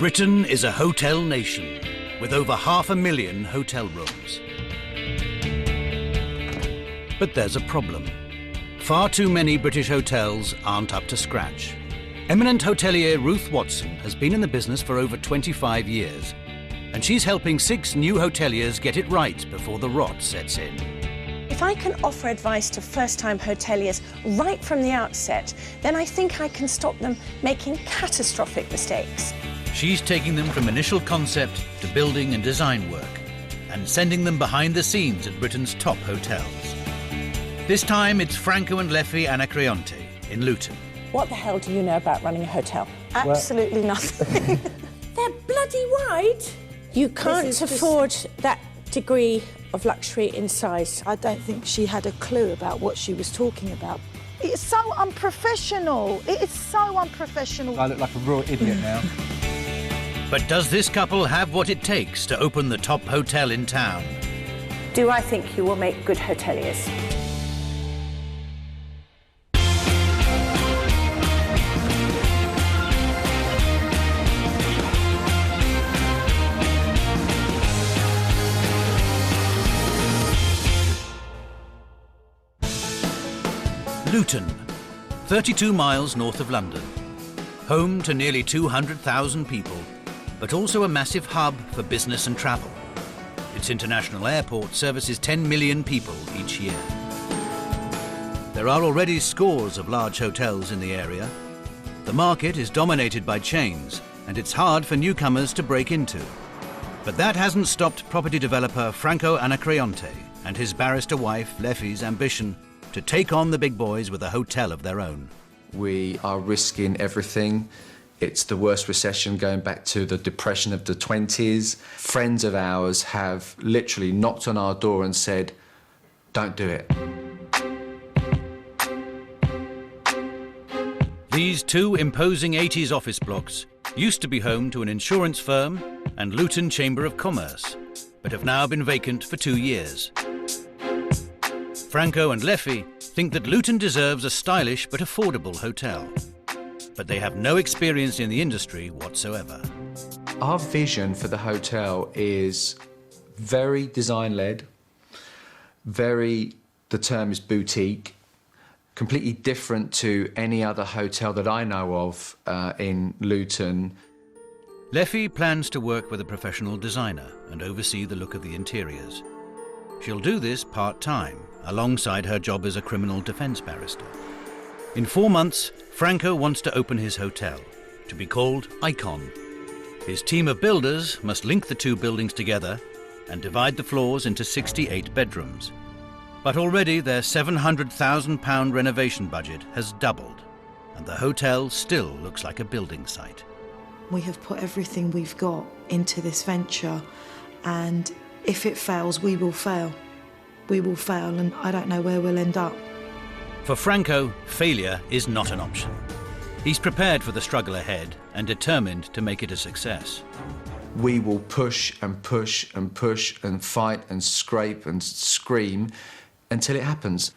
Britain is a hotel nation with over 500,000 hotel rooms. But there's a problem. Far too many British hotels aren't up to scratch. Eminent hotelier Ruth Watson has been in the business for over 25 years, and she's helping 6 new hoteliers get it right before the rot sets in. If I can offer advice to first-time hoteliers right from the outset, then I think I can stop them making catastrophic mistakes. She's taking them from initial concept to building and design work, and sending them behind the scenes at Britain's top hotels. This time it's Franco and Leffy Anacreonte in Luton. What the hell do you know about running a hotel? Absolutely nothing. They're bloody wide. You can't afford that degree of luxury in size. I don't think she had a clue about what she was talking about. It's so unprofessional. It is so unprofessional. I look like a real idiot now. But does this couple have what it takes to open the top hotel in town? Do I think you will make good hoteliers? Luton, 32 miles north of London. Home to nearly 200,000 people, but also a massive hub for business and travel. Its international airport services 10 million people each year. There are already scores of large hotels in the area. The market is dominated by chains, and it's hard for newcomers to break into. But that hasn't stopped property developer Franco Anacreonte and his barrister wife Leffy's ambition to take on the big boys with a hotel of their own. We are risking everything. It's the worst recession going back to the Depression of the 20s. Friends of ours have literally knocked on our door and said, don't do it. These 2 imposing 80s office blocks used to be home to an insurance firm and Luton Chamber of Commerce, but have now been vacant for 2 years. Franco and Leffy think that Luton deserves a stylish but affordable hotel, but they have no experience in the industry whatsoever. Our vision for the hotel is very design-led, the term is boutique, completely different to any other hotel that I know of in Luton. Leffy plans to work with a professional designer and oversee the look of the interiors. She'll do this part-time, alongside her job as a criminal defence barrister. In 4 months, Franco wants to open his hotel, to be called Icon. His team of builders must link the 2 buildings together and divide the floors into 68 bedrooms. But already their £700,000 renovation budget has doubled, and the hotel still looks like a building site. We have put everything we've got into this venture, and if it fails, we will fail. We will fail, and I don't know where we'll end up. For Franco, failure is not an option. He's prepared for the struggle ahead and determined to make it a success. We will push and push and push and fight and scrape and scream until it happens.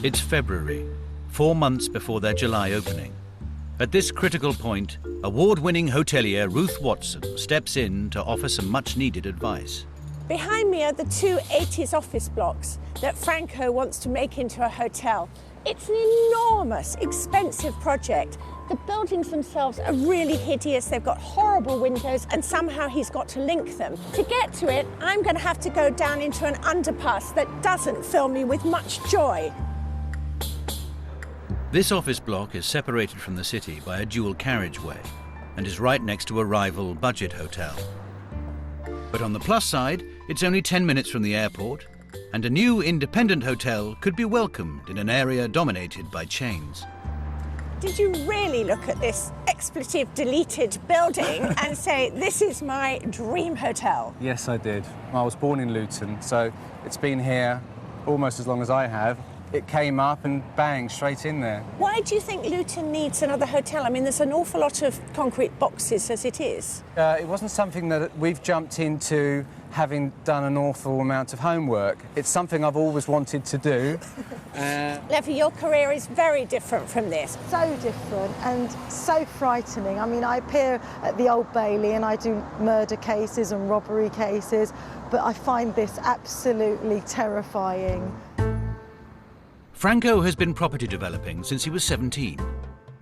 It's February, 4 months before their July opening. At this critical point, award-winning hotelier Ruth Watson steps in to offer some much-needed advice. Behind me are the 2 80s office blocks that Franco wants to make into a hotel. It's an enormous, expensive project. The buildings themselves are really hideous. They've got horrible windows, and somehow he's got to link them. To get to it, I'm going to have to go down into an underpass that doesn't fill me with much joy. This office block is separated from the city by a dual carriageway and is right next to a rival budget hotel. But on the plus side, it's only 10 minutes from the airport, and a new independent hotel could be welcomed in an area dominated by chains. Did you really look at this expletive-deleted building and say, this is my dream hotel? Yes, I did. I was born in Luton, so it's been here almost as long as I have. it came up and bang, straight in there. Why do you think Luton needs another hotel? I mean, there's an awful lot of concrete boxes as it is. It wasn't something that we've jumped into having done an awful amount of homework. It's something I've always wanted to do. Levy, your career is very different from this. So different and so frightening. I mean, I appear at the Old Bailey and I do murder cases and robbery cases, but I find this absolutely terrifying. Franco has been property developing since he was 17,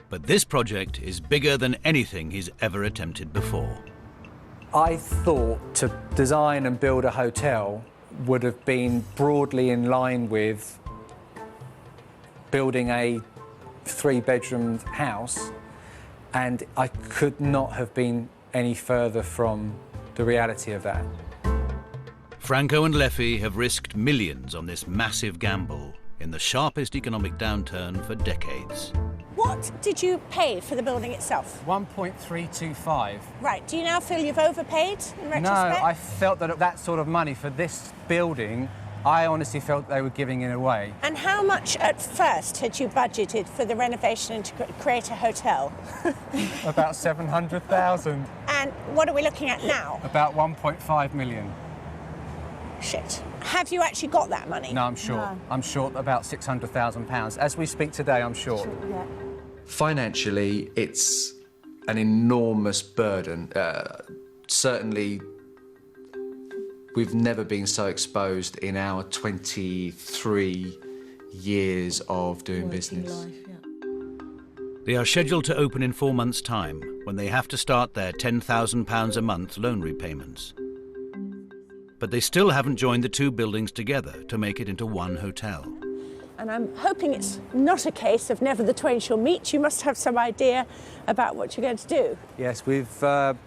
but this project is bigger than anything he's ever attempted before. I thought to design and build a hotel would have been broadly in line with building a 3-bedroom house, and I could not have been any further from the reality of that. Franco and Leffy have risked millions on this massive gamble in the sharpest economic downturn for decades. What did you pay for the building itself? 1.325. Right, do you now feel you've overpaid in retrospect? No, I felt that that sort of money for this building, I honestly felt they were giving it away. And how much at first had you budgeted for the renovation and to create a hotel? About 700,000. And what are we looking at now? About 1.5 million. Shit. Have you actually got that money? No, I'm short. No. I'm short about £600,000. As we speak today, I'm short. Yeah. Financially, it's an enormous burden. Certainly, we've never been so exposed in our 23 years of doing business. Life, yeah. They are scheduled to open in 4 months' time, when they have to start their £10,000 a month loan repayments. But they still haven't joined the two buildings together to make it into one hotel. And I'm hoping it's not a case of never the twain shall meet. You must have some idea about what you're going to do. Yes, we've got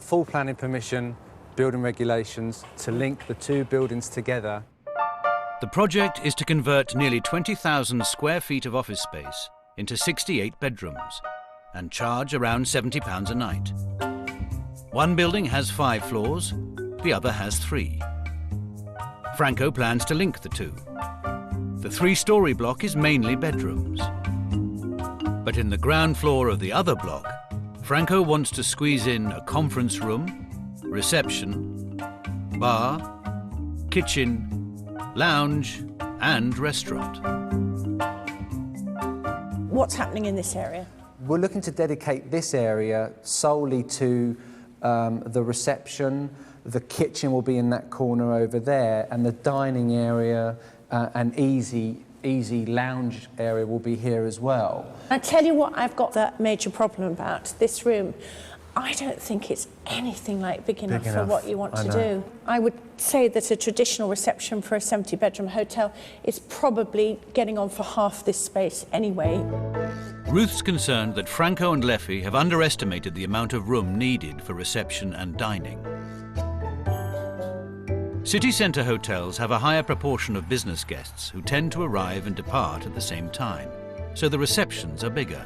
full planning permission, building regulations to link the two buildings together. The project is to convert nearly 20,000 square feet of office space into 68 bedrooms and charge around £70 a night. One building has 5 floors, the other has 3. Franco plans to link the two. The 3-storey block is mainly bedrooms. But in the ground floor of the other block, Franco wants to squeeze in a conference room, reception, bar, kitchen, lounge, and restaurant. What's happening in this area? We're looking to dedicate this area solely to the reception. The kitchen will be in that corner over there, and the dining area and easy lounge area will be here as well. I tell you what I've got that major problem about, this room. I don't think it's anything like big enough for what you want to do. I would say that a traditional reception for a 70-bedroom hotel is probably getting on for half this space anyway. Ruth's concerned that Franco and Leffy have underestimated the amount of room needed for reception and dining. City centre hotels have a higher proportion of business guests who tend to arrive and depart at the same time, so the receptions are bigger.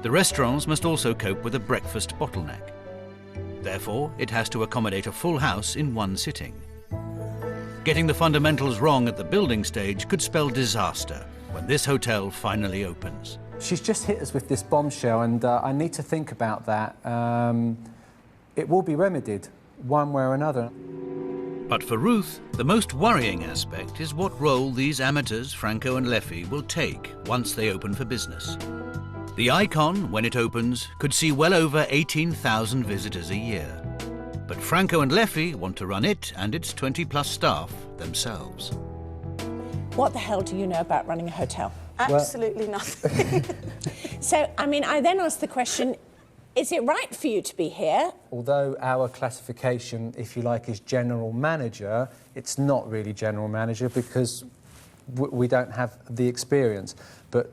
The restaurants must also cope with a breakfast bottleneck. Therefore, it has to accommodate a full house in one sitting. Getting the fundamentals wrong at the building stage could spell disaster when this hotel finally opens. She's just hit us with this bombshell, and I need to think about that. It will be remedied one way or another. But for Ruth, the most worrying aspect is what role these amateurs, Franco and Leffy, will take once they open for business. The Icon, when it opens, could see well over 18,000 visitors a year. But Franco and Leffy want to run it and its 20-plus staff themselves. What the hell do you know about running a hotel? Absolutely nothing. So, I mean, I then ask the question, is it right for you to be here? Although our classification, if you like, is general manager, it's not really general manager because we don't have the experience. But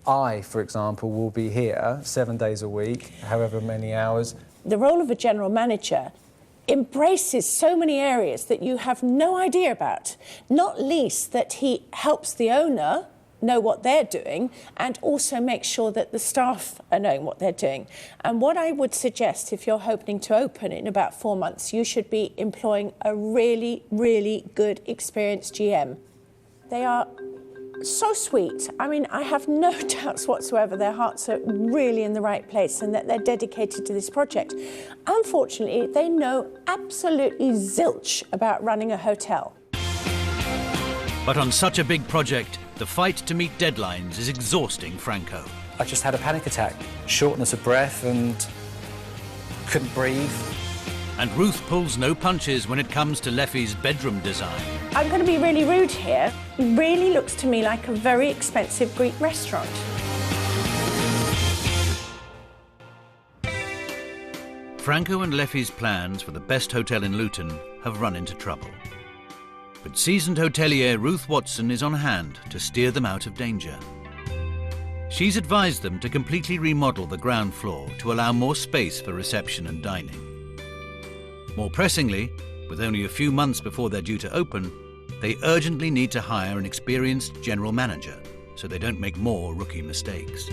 I, for example, will be here 7 days a week, however many hours. The role of a general manager embraces so many areas that you have no idea about, not least that he helps the owner know what they're doing and also make sure that the staff are knowing what they're doing. And what I would suggest, if you're hoping to open in about 4 months, you should be employing a really, really good, experienced GM. They are so sweet. I mean, I have no doubts whatsoever their hearts are really in the right place and that they're dedicated to this project. Unfortunately, they know absolutely zilch about running a hotel. But on such a big project, the fight to meet deadlines is exhausting Franco. I just had a panic attack, shortness of breath and couldn't breathe. And Ruth pulls no punches when it comes to Leffy's bedroom design. I'm going to be really rude here. It really looks to me like a very expensive Greek restaurant. Franco and Leffy's plans for the best hotel in Luton have run into trouble. But seasoned hotelier Ruth Watson is on hand to steer them out of danger. She's advised them to completely remodel the ground floor to allow more space for reception and dining. More pressingly, with only a few months before they're due to open, they urgently need to hire an experienced general manager so they don't make more rookie mistakes.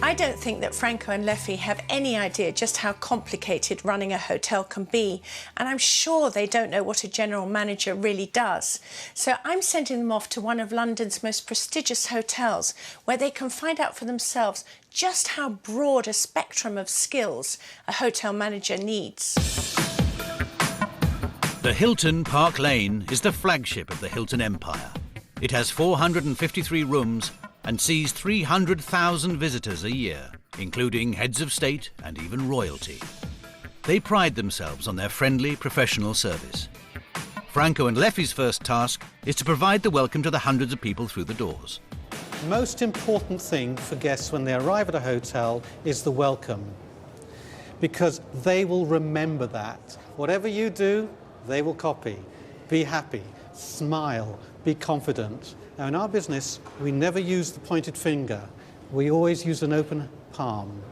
I don't think that Franco and Leffy have any idea just how complicated running a hotel can be, and I'm sure they don't know what a general manager really does. So I'm sending them off to one of London's most prestigious hotels, where they can find out for themselves just how broad a spectrum of skills a hotel manager needs. The Hilton Park Lane is the flagship of the Hilton Empire. It has 453 rooms and sees 300,000 visitors a year, including heads of state and even royalty. They pride themselves on their friendly, professional service. Franco and Leffy's first task is to provide the welcome to the hundreds of people through the doors. The most important thing for guests when they arrive at a hotel is the welcome, because they will remember that. Whatever you do, they will copy. Be happy, smile, be confident. Now, in our business, we never use the pointed finger. We always use an open palm.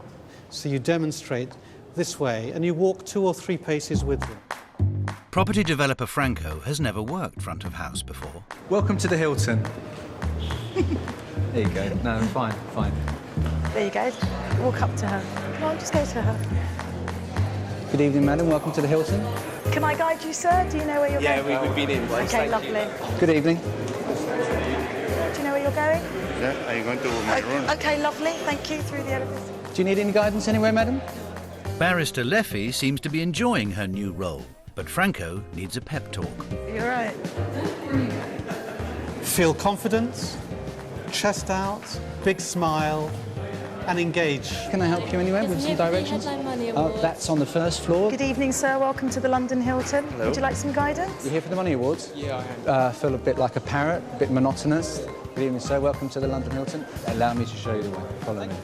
So you demonstrate this way, and you walk 2 or 3 paces with them. Property developer Franco has never worked front of house before. Welcome to the Hilton. There you go. No, fine. There you go. Walk up to her. Come on, just go to her. Good evening, madam. Welcome to the Hilton. Can I guide you, sir? Do you know where you're going? Yeah, we've been in once. Okay, lovely. Good evening. Do you know where you're going? Yeah, are you going to my room? Okay, lovely. Thank you. Through the edifice. Do you need any guidance anywhere, madam? Barrister Leffy seems to be enjoying her new role, but Franco needs a pep talk. You're right. Feel confident, chest out, big smile, and engage. Can I help you anywhere with some directions? That's on the first floor. Good evening, sir. Welcome to the London Hilton. Hello. Would you like some guidance? You here for the Money Awards? Yeah, I am. Feel a bit like a parrot, a bit monotonous. Good evening, sir. Welcome to the London Hilton. Allow me to show you the way. Follow me.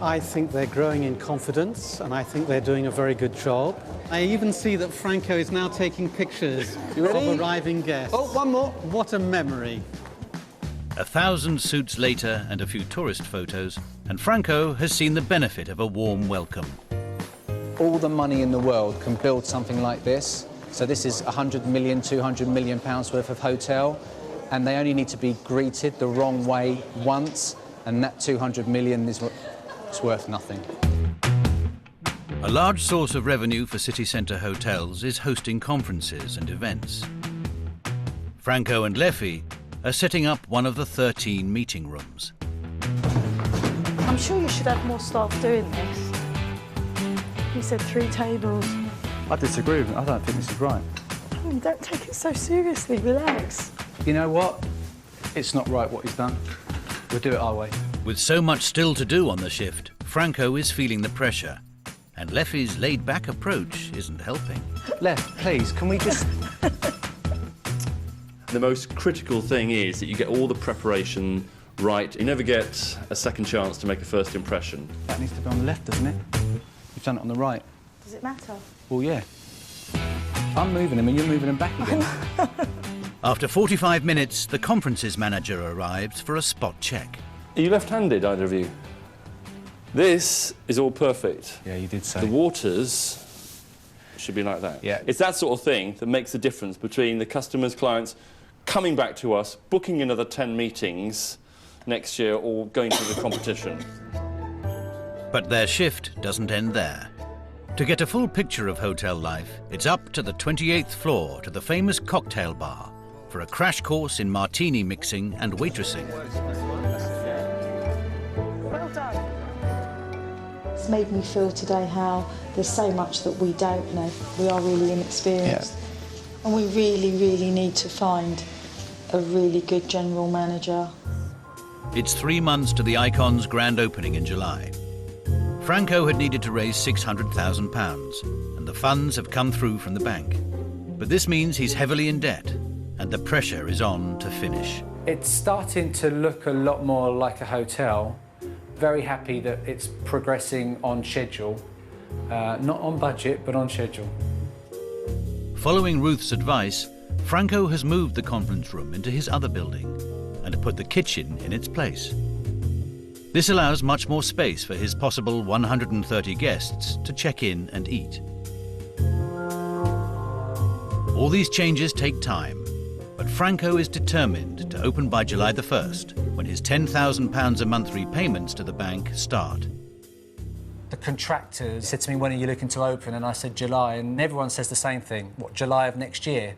I think they're growing in confidence, and I think they're doing a very good job. I even see that Franco is now taking pictures of arriving guests. Oh, one more. What a memory. 1,000 suits later and a few tourist photos, and Franco has seen the benefit of a warm welcome. All the money in the world can build something like this. So this is 100 million, 200 million pounds worth of hotel, and they only need to be greeted the wrong way once, and that 200 million is worth nothing. A large source of revenue for city centre hotels is hosting conferences and events. Franco and Leffy are setting up one of the 13 meeting rooms. I'm sure you should have more staff doing this. You said 3 tables. I disagree. I don't think this is right. Don't take it so seriously. Relax. You know what? It's not right what he's done. We'll do it our way. With so much still to do on the shift, Franco is feeling the pressure, and Leffy's laid-back approach isn't helping. Leff, please, can we just... The most critical thing is that you get all the preparation right. You never get a second chance to make a first impression. That needs to be on the left, doesn't it? You've done it on the right. Does it matter? Well, yeah. I'm moving them and you're moving them back again. After 45 minutes, the conferences manager arrives for a spot check. Are you left-handed, either of you? This is all perfect. Yeah, you did say. The waters should be like that. Yeah. It's that sort of thing that makes the difference between the customers, clients coming back to us, booking another 10 meetings next year, or going to the competition. But their shift doesn't end there. To get a full picture of hotel life, it's up to the 28th floor to the famous cocktail bar, for a crash course in martini mixing and waitressing. Well done. It's made me feel today how there's so much that we don't know. We are really inexperienced. And we really, really need to find a really good general manager. It's 3 months to the Icon's grand opening in July. Franco had needed to raise £600,000, and the funds have come through from the bank. But this means he's heavily in debt, and the pressure is on to finish. It's starting to look a lot more like a hotel. Very happy that it's progressing on schedule. Not on budget, but on schedule. Following Ruth's advice, Franco has moved the conference room into his other building and put the kitchen in its place. This allows much more space for his possible 130 guests to check in and eat. All these changes take time, but Franco is determined to open by July the 1st, when his £10,000 a month repayments to the bank start. The contractors said to me, when are you looking to open? And I said July, and everyone says the same thing. What, July of next year?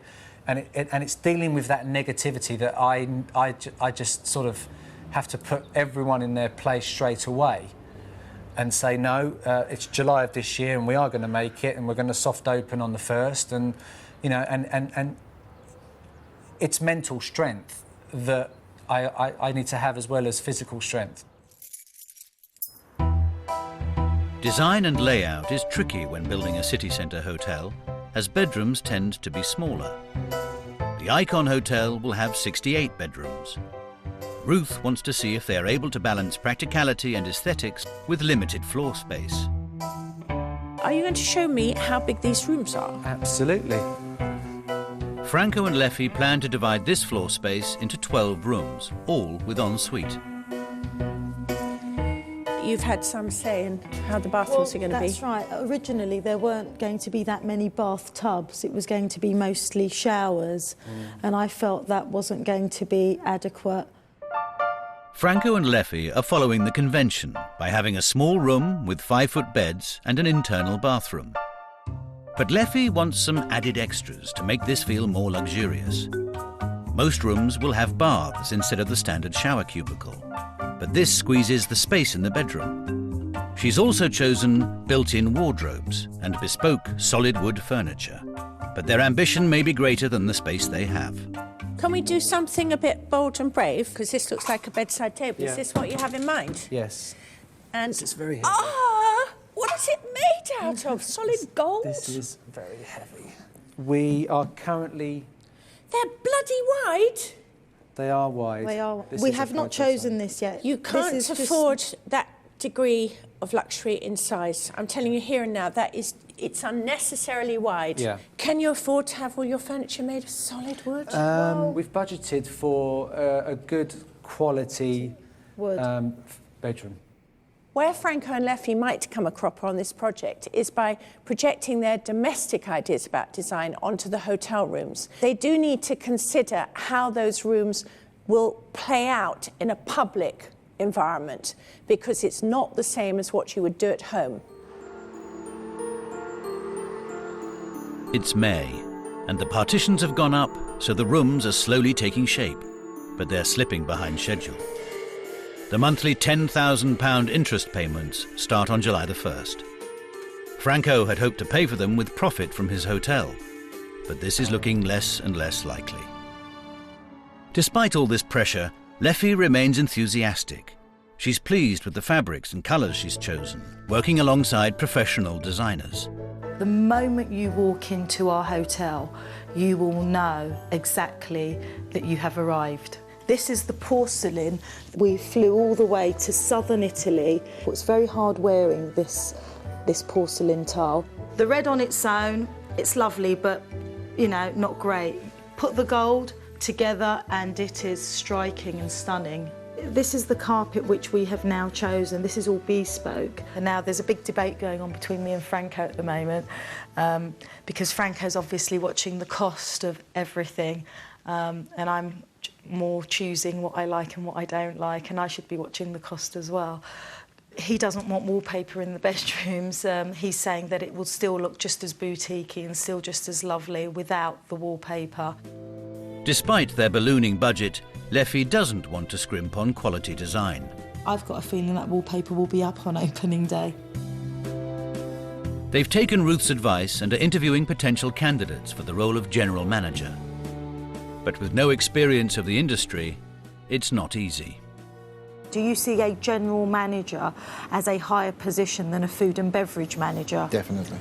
And it's dealing with that negativity that I just sort of have to put everyone in their place straight away and say, no, it's July of this year and we are going to make it and we're going to soft open on the 1st. And, you know, and it's mental strength that I need to have as well as physical strength. Design and layout is tricky when building a city centre hotel, as bedrooms tend to be smaller. The Icon Hotel will have 68 bedrooms. Ruth wants to see if they are able to balance practicality and aesthetics with limited floor space. Are you going to show me how big these rooms are? Absolutely. Franco and Leffy plan to divide this floor space into 12 rooms, all with ensuite. You've had some say in how the bathrooms are going to be. That's right. Originally, there weren't going to be that many bathtubs. It was going to be mostly showers, and I felt that wasn't going to be adequate. Franco and Leffy are following the convention by having a small room with 5-foot beds and an internal bathroom. But Leffy wants some added extras to make this feel more luxurious. Most rooms will have baths instead of the standard shower cubicle, but this squeezes the space in the bedroom. She's also chosen built-in wardrobes and bespoke solid wood furniture, but their ambition may be greater than the space they have. Can we do something a bit bold and brave? Because this looks like a bedside table. Yeah. Is this what you have in mind? Yes. And This is very heavy. what is it made out of? Solid gold? This is very heavy. We are currently... They're bloody wide. They are wide. We have not chosen this yet. You can't afford that degree of luxury in size. I'm telling you here and now, it's unnecessarily wide. Yeah. Can you afford to have all your furniture made of solid wood? We've budgeted for a good quality Wood. bedroom. Where Franco and Leffy might come a cropper on this project is by projecting their domestic ideas about design onto the hotel rooms. They do need to consider how those rooms will play out in a public environment, because it's not the same as what you would do at home. It's May, and the partitions have gone up, so the rooms are slowly taking shape, but they're slipping behind schedule. The monthly £10,000 interest payments start on July the 1st. Franco had hoped to pay for them with profit from his hotel, but this is looking less and less likely. Despite all this pressure, Leffy remains enthusiastic. She's pleased with the fabrics and colours she's chosen, working alongside professional designers. The moment you walk into our hotel, you will know exactly that you have arrived. This is the porcelain. We flew all the way to southern Italy. It's very hard wearing this porcelain tile. The red on its own, it's lovely, but, you know, not great. Put the gold together and it is striking and stunning. This is the carpet which we have now chosen. This is all bespoke. And now there's a big debate going on between me and Franco at the moment, because Franco's obviously watching the cost of everything, and I'm more choosing what I like and what I don't like, and I should be watching the cost as well. He doesn't want wallpaper in the bedrooms. He's saying that it will still look just as boutiquey and still just as lovely without the wallpaper. Despite their ballooning budget, Leffy doesn't want to scrimp on quality design. I've got a feeling that wallpaper will be up on opening day. They've taken Ruth's advice and are interviewing potential candidates for the role of general manager. But with no experience of the industry, it's not easy. Do you see a general manager as a higher position than a food and beverage manager? Definitely.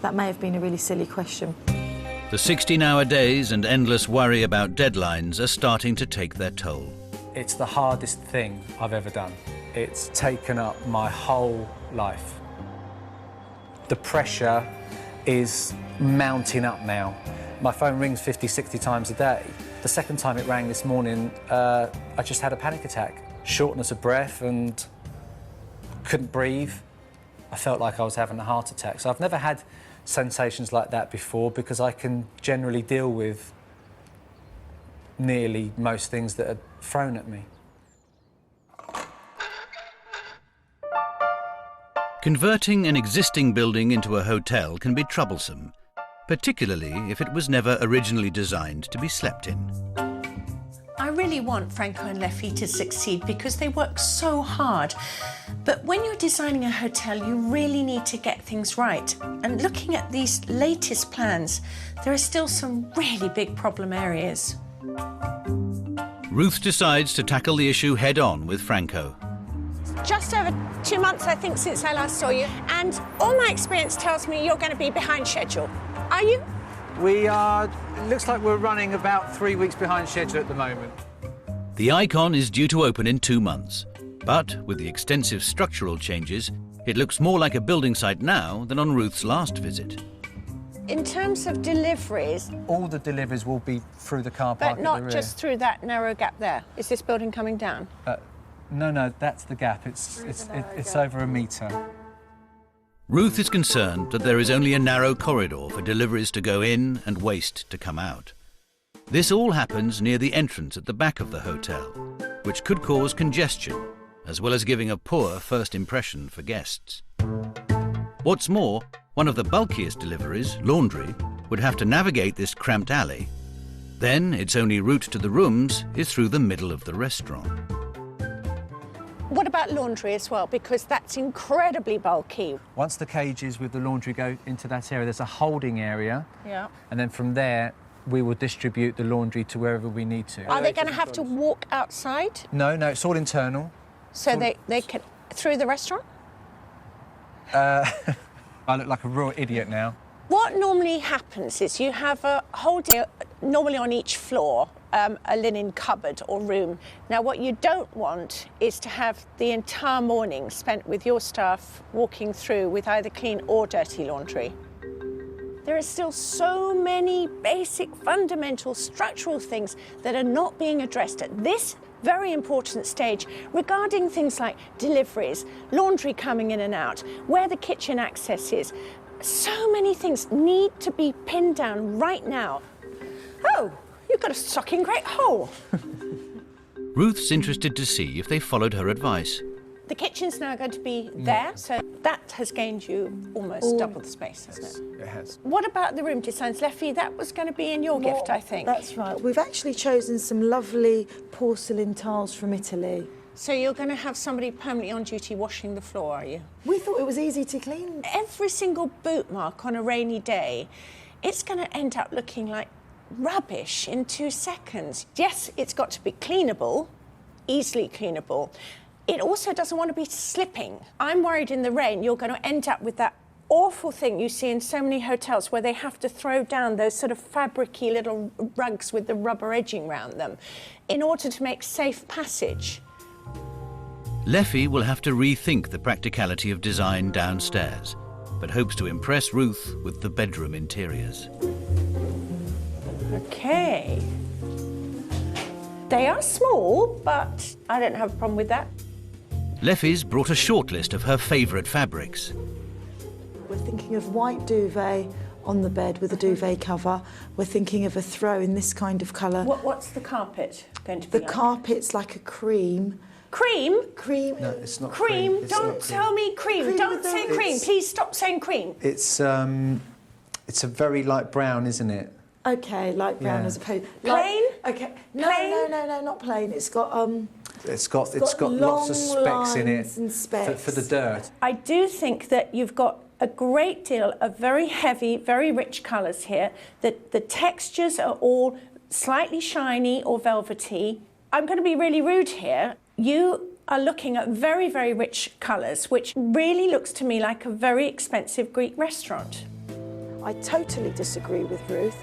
That may have been a really silly question. The 16-hour days and endless worry about deadlines are starting to take their toll. It's the hardest thing I've ever done. It's taken up my whole life. The pressure is mounting up now. My phone rings 50, 60 times a day. The second time it rang this morning, I just had a panic attack. Shortness of breath and couldn't breathe. I felt like I was having a heart attack. So I've never had sensations like that before because I can generally deal with nearly most things that are thrown at me. Converting an existing building into a hotel can be troublesome, particularly if it was never originally designed to be slept in. I really want Franco and Leffy to succeed because they work so hard. But when you're designing a hotel, you really need to get things right. And looking at these latest plans, there are still some really big problem areas. Ruth decides to tackle the issue head-on with Franco. Just over 2 months, I think, since I last saw you. And all my experience tells me you're going to be behind schedule. Are you? We are, it looks like we're running about 3 weeks behind schedule at the moment. The Icon is due to open in 2 months, but with the extensive structural changes, it looks more like a building site now than on Ruth's last visit. In terms of deliveries... All the deliveries will be through the car park But not at the rear. just through that narrow gap there. Is this building coming down? No, that's the gap. It's over a metre. Ruth is concerned that there is only a narrow corridor for deliveries to go in and waste to come out. This all happens near the entrance at the back of the hotel, which could cause congestion, as well as giving a poor first impression for guests. What's more, one of the bulkiest deliveries, laundry, would have to navigate this cramped alley. Then its only route to the rooms is through the middle of the restaurant. What about laundry as well? Because that's incredibly bulky. Once the cages with the laundry go into that area, there's a holding area. Yeah. And then from there, we will distribute the laundry to wherever we need to. Are they going to have to walk outside? No, it's all internal. So they can... Through the restaurant? I look like a real idiot now. What normally happens is you have a whole day, normally on each floor, a linen cupboard or room. Now, what you don't want is to have the entire morning spent with your staff walking through with either clean or dirty laundry. There are still so many basic, fundamental, structural things that are not being addressed at this very important stage regarding things like deliveries, laundry coming in and out, where the kitchen access is. So many things need to be pinned down right now. Oh, you've got a shocking great hole. Ruth's interested to see if they followed her advice. The kitchen's now going to be there, so that has gained you almost double the space, hasn't it? It has. What about the room designs, Leffy? That was going to be in your gift, I think. That's right. We've actually chosen some lovely porcelain tiles from Italy. So you're going to have somebody permanently on duty washing the floor, are you? We thought it was easy to clean. Every single boot mark on a rainy day, it's going to end up looking like rubbish in 2 seconds. Yes, it's got to be cleanable, easily cleanable. It also doesn't want to be slipping. I'm worried in the rain you're going to end up with that awful thing you see in so many hotels where they have to throw down those sort of fabric-y little rugs with the rubber edging around them in order to make safe passage. Leffy will have to rethink the practicality of design downstairs, but hopes to impress Ruth with the bedroom interiors. Okay. They are small, but I don't have a problem with that. Leffy's brought a shortlist of her favourite fabrics. We're thinking of white duvet on the bed with a duvet cover. We're thinking of a throw in this kind of colour. What's the carpet going to be The like? carpet's like a cream. Cream? Cream. No, it's not Cream? cream. It's Don't not cream. tell me cream. Cream Don't with the- say cream. It's- Please stop saying cream. It's a very light brown, isn't it? Okay, light brown Yeah. as opposed... Plain? Okay. No, Plain? no, not plain. It's got It's got long lots of specks in it lines and specks. for the dirt. I do think that you've got a great deal of very heavy, very rich colours here. The textures are all slightly shiny or velvety. I'm going to be really rude here. You are looking at very, very rich colours, which really looks to me like a very expensive Greek restaurant. I totally disagree with Ruth.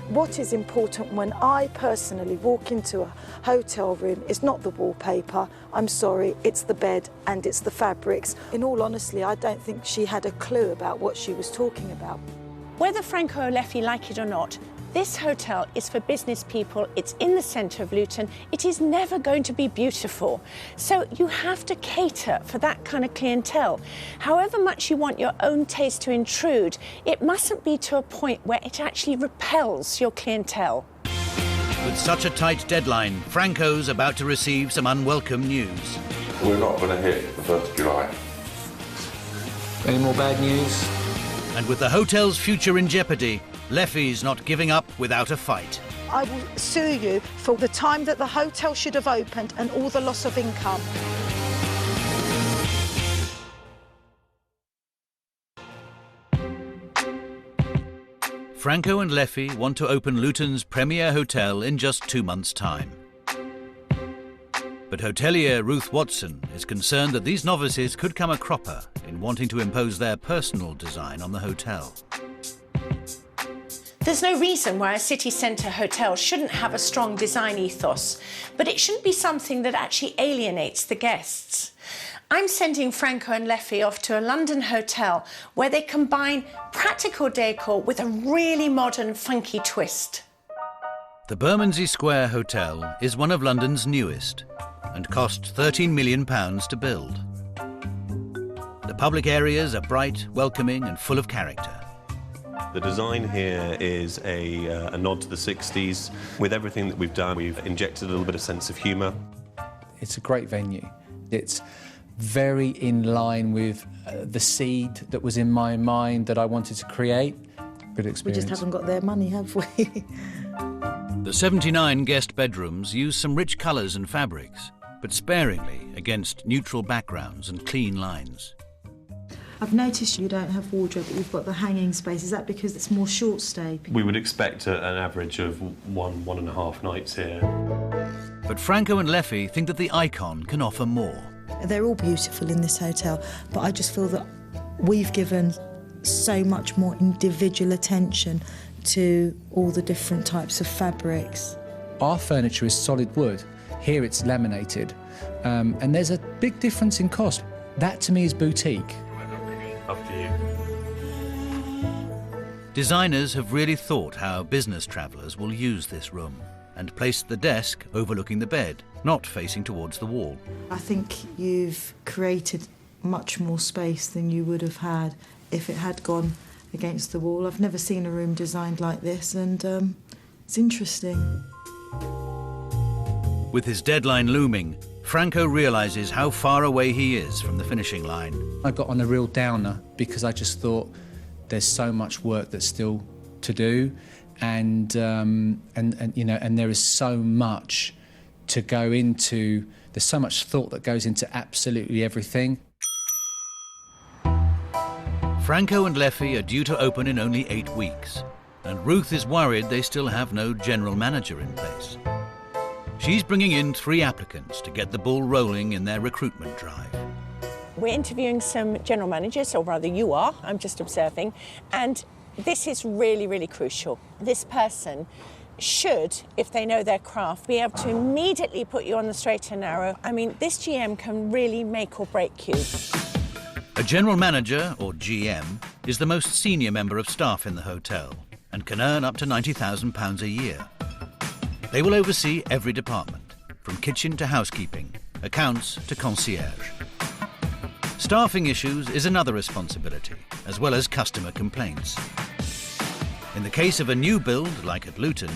What is important when I personally walk into a hotel room is not the wallpaper, I'm sorry, it's the bed and it's the fabrics. In all honesty, I don't think she had a clue about what she was talking about. Whether Franco or Leffy like it or not, this hotel is for business people. It's in the centre of Luton. It is never going to be beautiful. So you have to cater for that kind of clientele. However much you want your own taste to intrude, it mustn't be to a point where it actually repels your clientele. With such a tight deadline, Franco's about to receive some unwelcome news. We're not going to hit the 1st of July. Any more bad news? And with the hotel's future in jeopardy, Leffy's not giving up without a fight. I will sue you for the time that the hotel should have opened and all the loss of income. Franco and Leffy want to open Luton's premier hotel in just 2 months' time. But hotelier Ruth Watson is concerned that these novices could come a cropper in wanting to impose their personal design on the hotel. There's no reason why a city centre hotel shouldn't have a strong design ethos, but it shouldn't be something that actually alienates the guests. I'm sending Franco and Leffy off to a London hotel where they combine practical decor with a really modern, funky twist. The Bermondsey Square Hotel is one of London's newest and cost £13 million to build. The public areas are bright, welcoming and full of character. The design here is a nod to the 60s. With everything that we've done, we've injected a little bit of sense of humour. It's a great venue. It's very in line with the seed that was in my mind that I wanted to create. Good experience. We just haven't got their money, have we? The 79 guest bedrooms use some rich colours and fabrics, but sparingly against neutral backgrounds and clean lines. I've noticed you don't have wardrobe, but you've got the hanging space. Is that because it's more short stay? We would expect an average of 1.5 nights here. But Franco and Leffy think that the Icon can offer more. They're all beautiful in this hotel, but I just feel that we've given so much more individual attention to all the different types of fabrics. Our furniture is solid wood. Here it's laminated. And there's a big difference in cost. That to me is boutique. Up to you. Designers have really thought how business travellers will use this room and placed the desk overlooking the bed, not facing towards the wall. I think you've created much more space than you would have had if it had gone against the wall. I've never seen a room designed like this, and it's interesting. With his deadline looming, Franco realises how far away he is from the finishing line. I got on a real downer because I just thought there's so much work that's still to do, and you know, and there is so much to go into. There's so much thought that goes into absolutely everything. Franco and Leffy are due to open in only 8 weeks, and Ruth is worried they still have no general manager in place. She's bringing in 3 applicants to get the ball rolling in their recruitment drive. We're interviewing some general managers, or rather you are, I'm just observing, and this is really, really crucial. This person should, if they know their craft, be able to immediately put you on the straight and narrow. I mean, this GM can really make or break you. A general manager, or GM, is the most senior member of staff in the hotel and can earn up to £90,000 a year. They will oversee every department, from kitchen to housekeeping, accounts to concierge. Staffing issues is another responsibility, as well as customer complaints. In the case of a new build, like at Luton,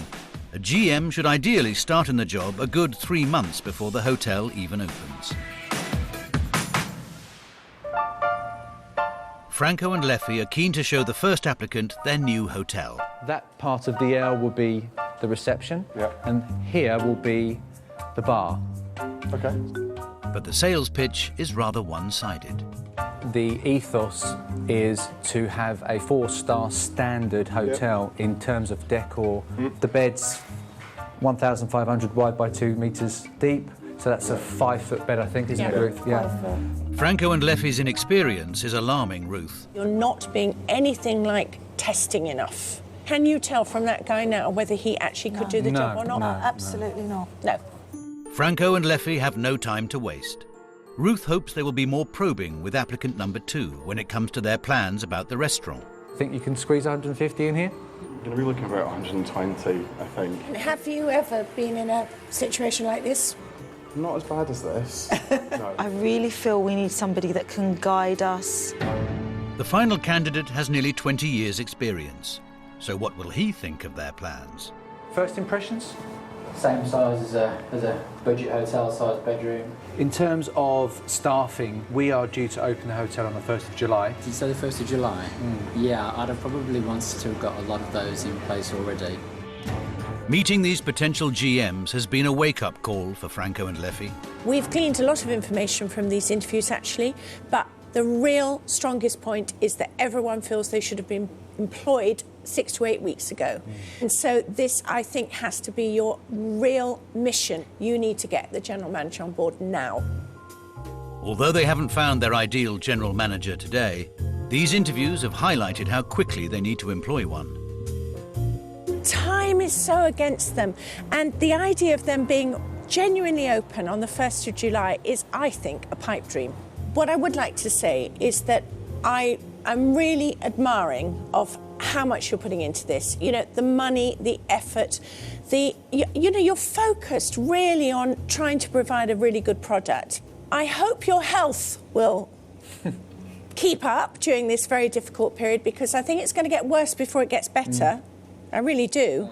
a GM should ideally start in the job a good 3 months before the hotel even opens. Franco and Leffy are keen to show the first applicant their new hotel. That part of the L will be the reception, Yeah. and here will be the bar. Okay. But the sales pitch is rather one-sided. The ethos is to have a 4-star standard hotel in terms of decor. The bed's 1,500 wide by 2 metres deep, so that's a 5-foot bed, I think, isn't it, Ruth? Franco and Leffy's inexperience is alarming Ruth. You're not being anything like testing enough. Can you tell from that guy now whether he actually could do the job or not? No, absolutely not. No. Franco and Leffy have no time to waste. Ruth hopes they will be more probing with applicant number 2 when it comes to their plans about the restaurant. Think you can squeeze 150 in here? We're going to be looking for about 120, I think. Have you ever been in a situation like this? Not as bad as this. No. I really feel we need somebody that can guide us. The final candidate has nearly 20 years' experience. So what will he think of their plans? First impressions? Same size as a budget hotel size bedroom. In terms of staffing, we are due to open the hotel on the 1st of July. Did you say the 1st of July? Yeah, I'd have probably wanted to have got a lot of those in place already. Meeting these potential GMs has been a wake-up call for Franco and Leffy. We've gleaned a lot of information from these interviews, actually, but the real strongest point is that everyone feels they should have been employed 6 to 8 weeks ago. And so this, I think, has to be your real mission. You need to get the general manager on board now. Although they haven't found their ideal general manager today, these interviews have highlighted how quickly they need to employ one. Time is so against them, and the idea of them being genuinely open on the 1st of July is, I think, a pipe dream. What I would like to say is that I am really admiring of how much you're putting into this. You know, the money, the effort, you're focused really on trying to provide a really good product. I hope your health will keep up during this very difficult period, because I think it's going to get worse before it gets better. I really do.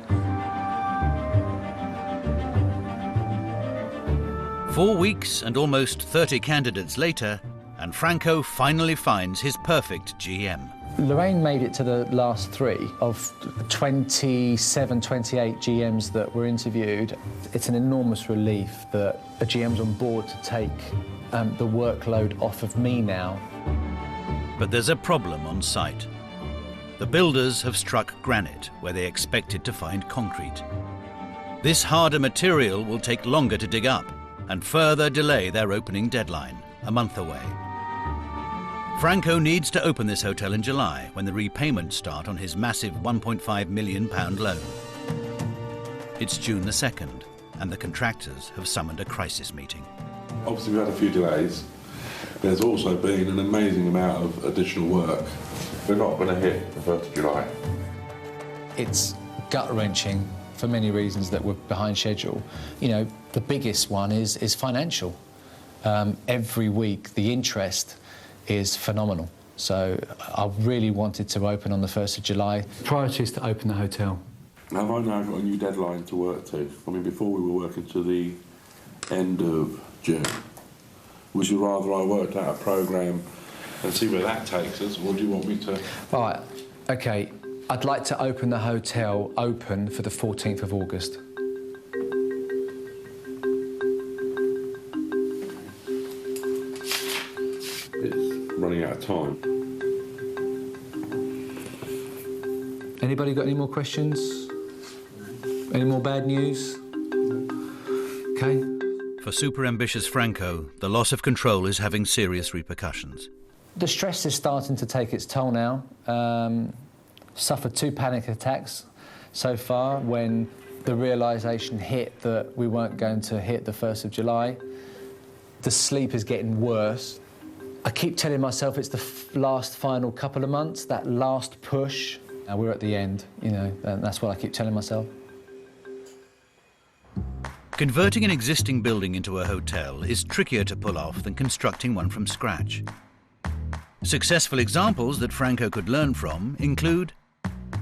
4 weeks and almost 30 candidates later, and Franco finally finds his perfect GM. Lorraine made it to the last 3 of 27, 28 GMs that were interviewed. It's an enormous relief that a GM's on board to take the workload off of me now. But there's a problem on site. The builders have struck granite where they expected to find concrete. This harder material will take longer to dig up and further delay their opening deadline, a month away. Franco needs to open this hotel in July, when the repayments start on his massive £1.5 million loan. It's June the 2nd, and the contractors have summoned a crisis meeting. Obviously, we've had a few delays. There's also been an amazing amount of additional work. We're not going to hit the 1st of July. It's gut-wrenching for many reasons that we're behind schedule. You know, the biggest one is financial. Every week, the interest is phenomenal. So I really wanted to open on the 1st of July. Priority is to open the hotel. Have I now got a new deadline to work to? I mean, before we were working to the end of June. Would you rather I worked out a programme and see where that takes us, or do you want me to... All right, OK. I'd like to open the hotel open for the 14th of August. It's running out of time. Anybody got any more questions? Any more bad news? OK. For super-ambitious Franco, the loss of control is having serious repercussions. The stress is starting to take its toll now. Suffered 2 panic attacks so far when the realisation hit that we weren't going to hit the 1st of July. The sleep is getting worse. I keep telling myself it's the last final couple of months, that last push. Now we're at the end, you know, and that's what I keep telling myself. Converting an existing building into a hotel is trickier to pull off than constructing one from scratch. Successful examples that Franco could learn from include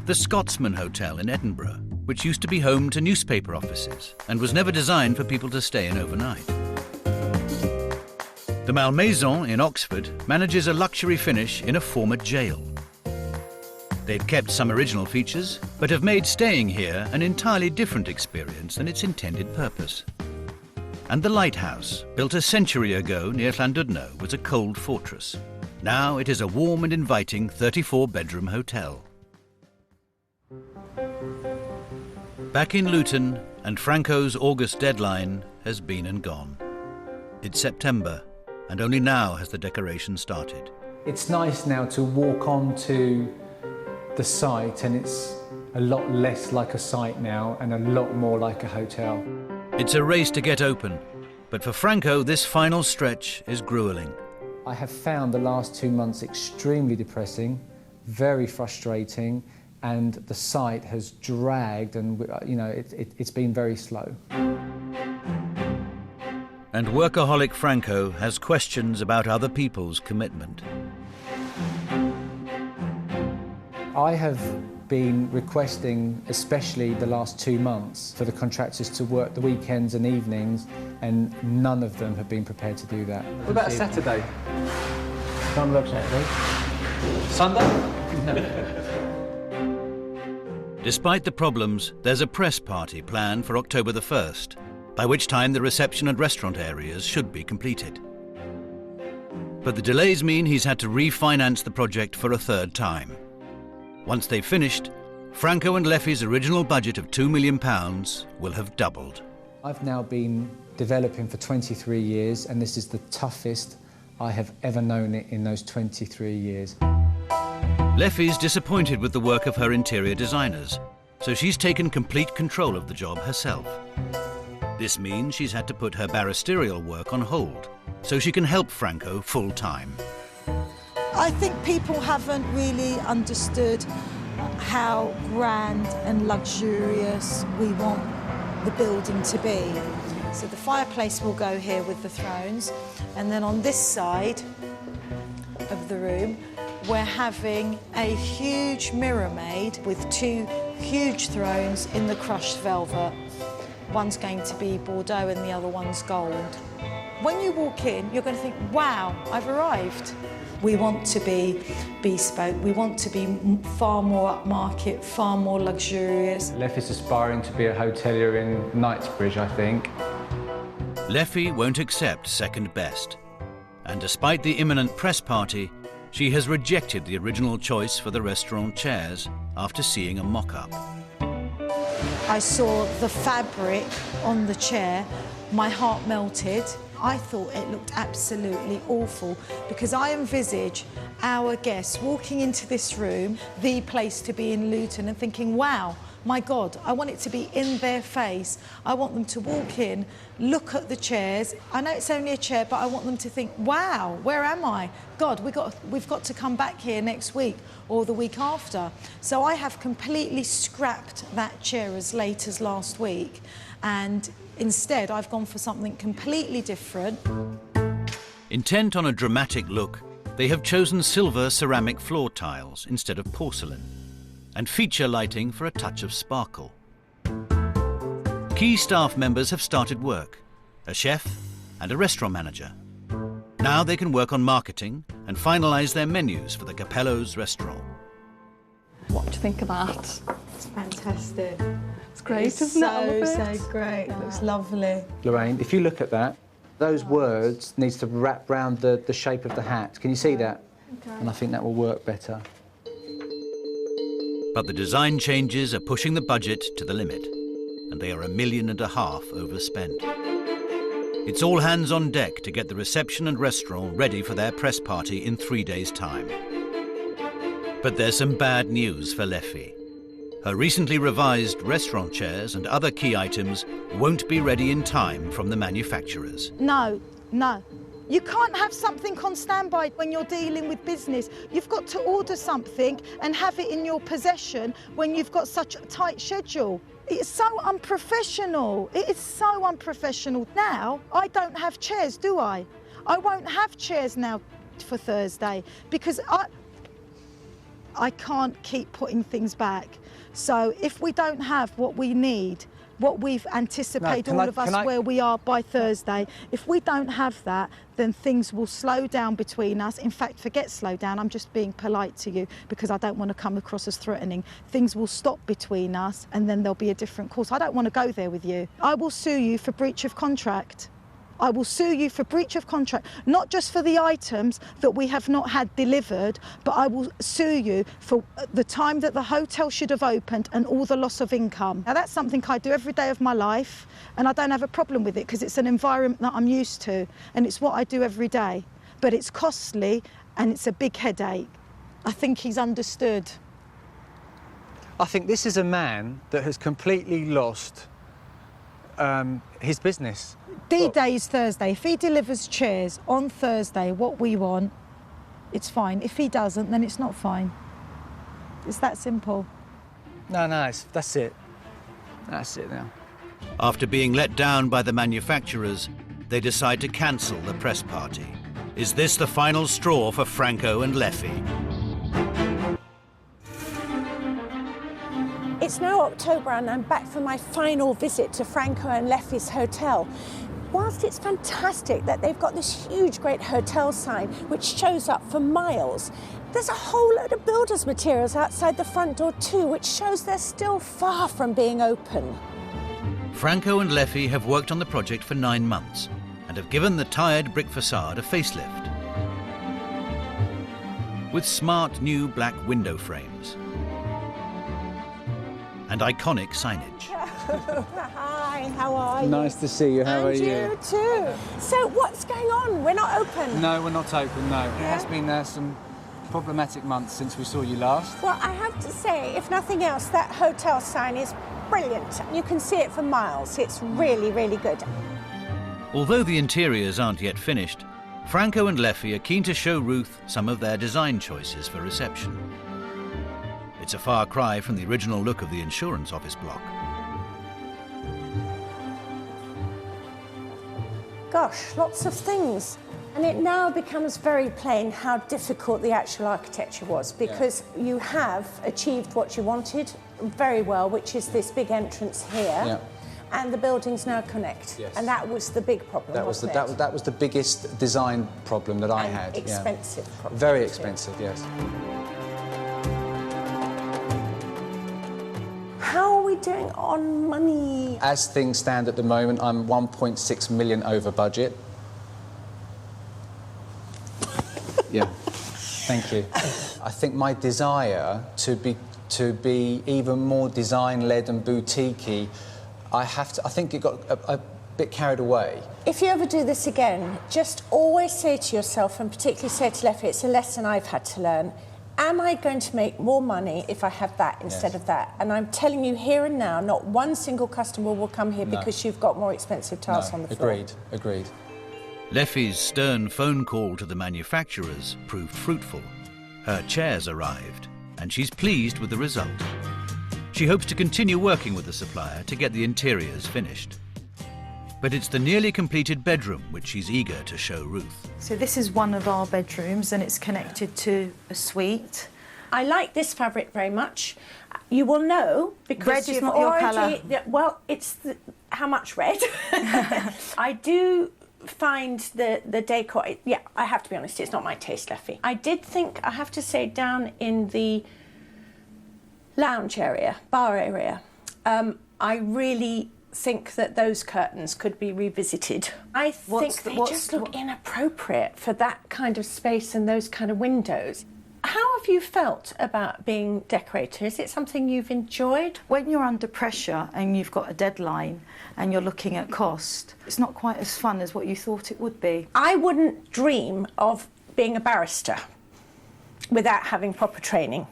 the Scotsman Hotel in Edinburgh, which used to be home to newspaper offices and was never designed for people to stay in overnight. The Malmaison in Oxford manages a luxury finish in a former jail. They've kept some original features, but have made staying here an entirely different experience than its intended purpose. And the lighthouse, built a century ago near Llandudno, was a cold fortress. Now it is a warm and inviting 34-bedroom hotel. Back in Luton, and Franco's August deadline has been and gone. It's September, and only now has the decoration started. It's nice now to walk onto the site, and it's a lot less like a site now and a lot more like a hotel. It's a race to get open, but for Franco this final stretch is gruelling. I have found the last 2 months extremely depressing, very frustrating, and the site has dragged, and it's been very slow. And workaholic Franco has questions about other people's commitment. I have been requesting, especially the last 2 months, for the contractors to work the weekends and evenings, and none of them have been prepared to do that. What about Saturday? Can't work Saturday. Sunday? No. Despite the problems, there's a press party planned for October the 1st, by which time the reception and restaurant areas should be completed. But the delays mean he's had to refinance the project for a third time. Once they've finished, Franco and Leffy's original budget of £2 million will have doubled. I've now been developing for 23 years, and this is the toughest I have ever known it in those 23 years. Leffy's disappointed with the work of her interior designers, so she's taken complete control of the job herself. This means she's had to put her barristerial work on hold, so she can help Franco full-time. I think people haven't really understood how grand and luxurious we want the building to be. So the fireplace will go here with the thrones, and then on this side of the room we're having a huge mirror made with 2 huge thrones in the crushed velvet. One's going to be Bordeaux and the other one's gold. When you walk in, you're going to think, wow, I've arrived. We want to be bespoke, we want to be far more upmarket, far more luxurious. Leffy's aspiring to be a hotelier in Knightsbridge, I think. Leffy won't accept second best. And despite the imminent press party, she has rejected the original choice for the restaurant chairs after seeing a mock-up. I saw the fabric on the chair, my heart melted. I thought it looked absolutely awful because I envisage our guests walking into this room, the place to be in Luton, and thinking, wow, my God, I want it to be in their face. I want them to walk in, look at the chairs. I know it's only a chair, but I want them to think, wow, where am I? God, we've got to come back here next week or the week after. So I have completely scrapped that chair as late as last week, and instead I've gone for something completely different. Intent on a dramatic look, they have chosen silver ceramic floor tiles instead of porcelain, and feature lighting for a touch of sparkle. Key staff members have started work, a chef and a restaurant manager. Now they can work on marketing and finalise their menus for the Capello's restaurant. What do you think of that? It's fantastic. It's great, isn't it? I love it. So great. It looks lovely. Lorraine, if you look at that, those words needs to wrap round the shape of the hat. Can you see that? Okay. And I think that will work better. But the design changes are pushing the budget to the limit, and they are £1.5 million overspent. It's all hands on deck to get the reception and restaurant ready for their press party in 3 days' time. But there's some bad news for Leffy. Her recently revised restaurant chairs and other key items won't be ready in time from the manufacturers. No. You can't have something on standby when you're dealing with business. You've got to order something and have it in your possession when you've got such a tight schedule. It's so unprofessional. It is so unprofessional. Now, I don't have chairs, do I? I won't have chairs now for Thursday because I can't keep putting things back. So if we don't have what we need what we've anticipated, No, all of us, where we are by Thursday. If we don't have that, then things will slow down between us. In fact, forget slow down, I'm just being polite to you because I don't want to come across as threatening. Things will stop between us and then there'll be a different course. I don't want to go there with you. I will sue you for breach of contract. I will sue you for breach of contract, not just for the items that we have not had delivered, but I will sue you for the time that the hotel should have opened and all the loss of income. Now, that's something I do every day of my life, and I don't have a problem with it because it's an environment that I'm used to, and it's what I do every day. But it's costly, and it's a big headache. I think he's understood. I think this is a man that has completely lost his business. D-Day is Thursday. If he delivers chairs on Thursday, what we want, it's fine. If he doesn't, then it's not fine. It's that simple. No, that's it. That's it now. After being let down by the manufacturers, they decide to cancel the press party. Is this the final straw for Franco and Leffy? It's now October and I'm back for my final visit to Franco and Leffy's hotel. Whilst it's fantastic that they've got this huge, great hotel sign which shows up for miles, there's a whole load of builder's materials outside the front door too, which shows they're still far from being open. Franco and Leffy have worked on the project for 9 months and have given the tired brick facade a facelift with smart new black window frames and iconic signage. Hi, how are you? Nice to see you. How are you? And you too. So what's going on? We're not open. No, we're not open, no. Yeah. It has been some problematic months since we saw you last. Well, I have to say, if nothing else, that hotel sign is brilliant. You can see it for miles. It's really, really good. Although the interiors aren't yet finished, Franco and Leffy are keen to show Ruth some of their design choices for reception. It's a far cry from the original look of the insurance office block. Gosh, lots of things. And it now becomes very plain how difficult the actual architecture was, because you have achieved what you wanted very well, which is this big entrance here. And the buildings now connect. Yes. And that was the big problem, That was the biggest design problem that I had. Expensive problem. Very expensive, yes. How are we doing on money? As things stand at the moment, I'm 1.6 million over budget. Yeah, thank you. I think my desire to be even more design-led and boutique-y, I think it got a bit carried away. If you ever do this again, just always say to yourself, and particularly say to Leffy, it's a lesson I've had to learn, am I going to make more money if I have that instead of that? And I'm telling you here and now, not one single customer will come here because you've got more expensive tiles on the floor. Agreed. Leffy's stern phone call to the manufacturers proved fruitful. Her chairs arrived, and she's pleased with the result. She hopes to continue working with the supplier to get the interiors finished. But it's the nearly completed bedroom which she's eager to show Ruth. So this is one of our bedrooms and it's connected to a suite. I like this fabric very much. You will know because red is you've not your already... colour. Well, it's how much red? I do find the decor... Yeah, I have to be honest, it's not my taste, Leffy. I did think, I have to say, down in the lounge area, bar area, I really think that those curtains could be revisited. I think they just look inappropriate for that kind of space and those kind of windows. How have you felt about being decorator? Is it something you've enjoyed? When you're under pressure and you've got a deadline and you're looking at cost, it's not quite as fun as what you thought it would be. I wouldn't dream of being a barrister without having proper training.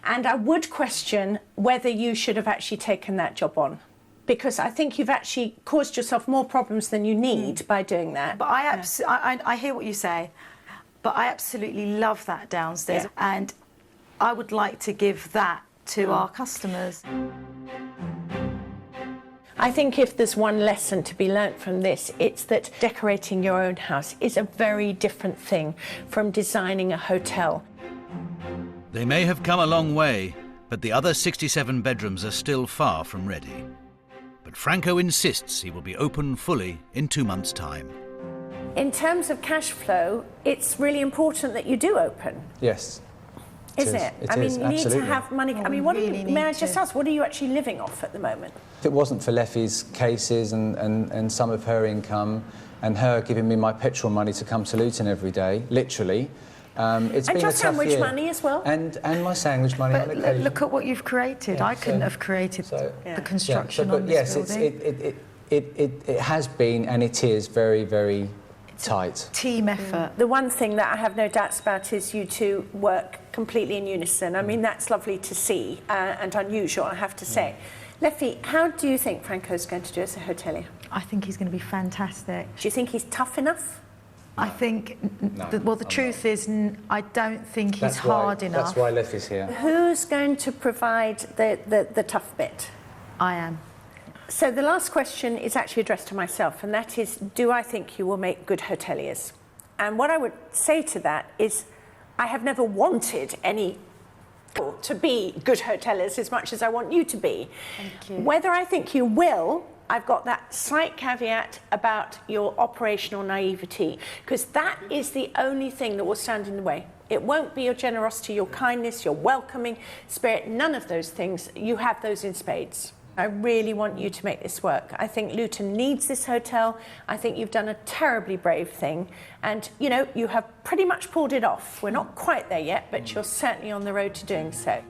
And I would question whether you should have actually taken that job on, because I think you've actually caused yourself more problems than you need by doing that. But I hear what you say, but I absolutely love that downstairs, and I would like to give that to our customers. I think if there's one lesson to be learnt from this, it's that decorating your own house is a very different thing from designing a hotel. They may have come a long way, but the other 67 bedrooms are still far from ready. but Franco insists he will be open fully in 2 months' time. In terms of cash flow, it's really important that you do open. Yes. Isn't it? It I mean, is, you need to absolutely. have money. I mean, what may I just ask, what are you actually living off at the moment? If it wasn't for Leffy's cases and some of her income and her giving me my petrol money to come to Luton every day, literally, it's been a tough year. And your sandwich money as well? And my sandwich money on occasion. Look at what you've created. Yeah, I couldn't have created the construction on this building. It has been and it is very, very tight. Team effort. The one thing that I have no doubts about is you two work completely in unison. I mean, that's lovely to see and unusual, I have to say. Leffy, how do you think Franco's going to do as a hotelier? I think he's going to be fantastic. Do you think he's tough enough? I think, the truth is, I don't think he's hard enough. That's why Leffy's here. Who's going to provide the tough bit? I am. So the last question is actually addressed to myself, and that is, do I think you will make good hoteliers? And what I would say to that is, I have never wanted any to be good hoteliers as much as I want you to be. Thank you. Whether I think you will, I've got that slight caveat about your operational naivety, because that is the only thing that will stand in the way. It won't be your generosity, your kindness, your welcoming spirit, none of those things. You have those in spades. I really want you to make this work. I think Luton needs this hotel. I think you've done a terribly brave thing. And, you know, you have pretty much pulled it off. We're not quite there yet, but you're certainly on the road to doing so.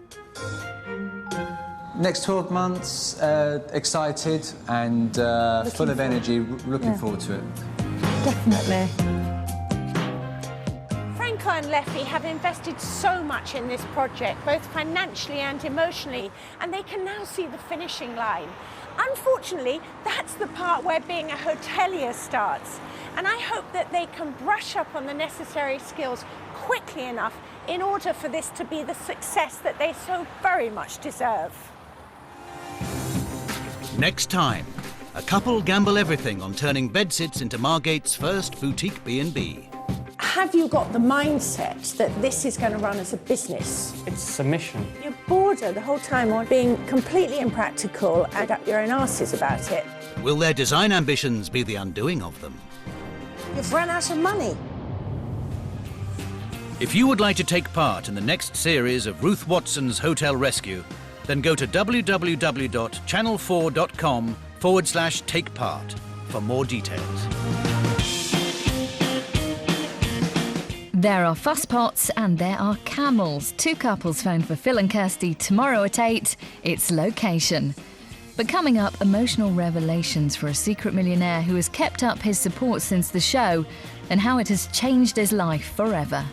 Next 12 months, excited and full of energy, looking forward to it. Definitely. Franco and Leffy have invested so much in this project, both financially and emotionally, and they can now see the finishing line. Unfortunately, that's the part where being a hotelier starts, and I hope that they can brush up on the necessary skills quickly enough in order for this to be the success that they so very much deserve. Next time, a couple gamble everything on turning bedsits into Margate's first boutique B&B. Have you got the mindset that this is going to run as a business? It's a mission. You're bored the whole time on being completely impractical and up your own arses about it. Will their design ambitions be the undoing of them? You've run out of money. If you would like to take part in the next series of Ruth Watson's Hotel Rescue, then go to www.channel4.com/takepart for more details. There are fuss pots and there are camels. Two couples phoned for Phil and Kirsty tomorrow at 8. It's location. But coming up, emotional revelations for a secret millionaire who has kept up his support since the show and how it has changed his life forever.